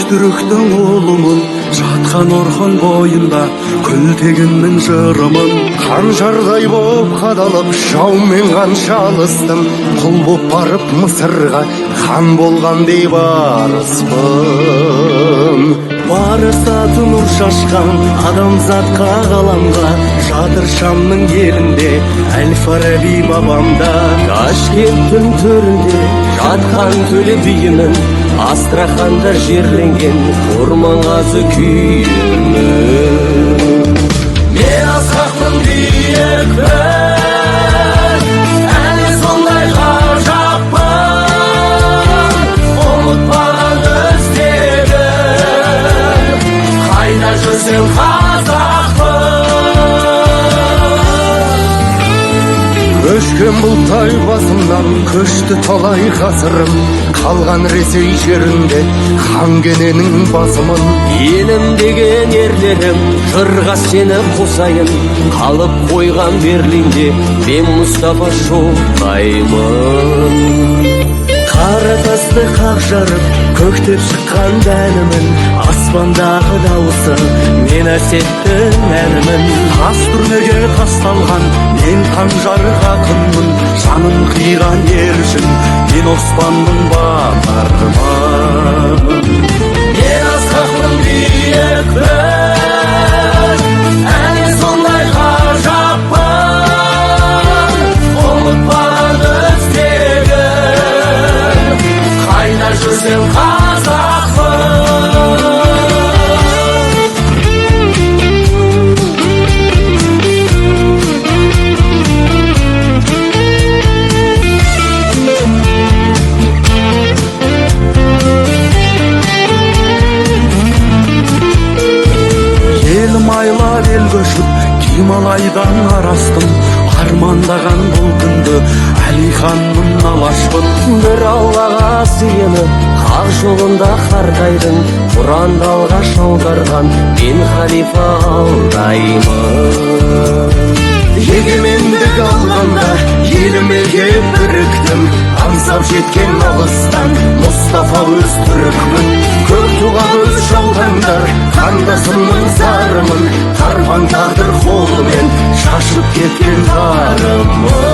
Өзтүріктің ұлымын, жатқан орхан бойында күлтегіннің жырымын. Қанжардай боп қадалып жаумен қанша алыстым, құл боп барып Мысырға хан болған бейбарыспын. Барысаты нұр шашқан адамзатқа ғаламға, жатыр Шамның елінде Әл-Фараби бабамда. Ташкенттің төрінде жатқан төле биімін, Астраханда жерленген Құрманғазы күйімін. Мен асқақпын биікпін, әлі сондай ғажаппын, ұмытпаған өздегім, қайда жүрсең қазақпын. Көшкен бұлтай басымнан көшті талай ғасырым, қалған Ресей жерінде хан кененің басымын. Елім деген ерлерім жырға сені қосайын, қалып қойған Берлинде мен Мұстафа Шоқаймын. Қара тасты қақ жарып көктеп шыққан дәнімін, аспандағы дауысы мен әсеттің әнімін. Тас түрмеге тасталған мен қанжарға ақынмын, жанын қиған ер үшін мен оспанмын батырмын. Мен асқақпын биікпін, әлі сондай ғажаппын, ұмытпаған өздегім, қайда жүрсең қазақпын. Елім айлап ел көшіп Гималайдан арастым, армандаған бұл күнді Әлиханмын алашпын. Бір Аллаға сыйынып хақ жолында қардайдың, Құранды алғаш аударған мен халифа алдаймын. Егемендік алғанда елім елге біріктім, аңсап жеткен алыстан Мұстафа Өзтүрікмін. Көк туға көз жаутаңдар қандасымның зарымын, тарпаң тағдыр қолымен шашып кеткен тарымын.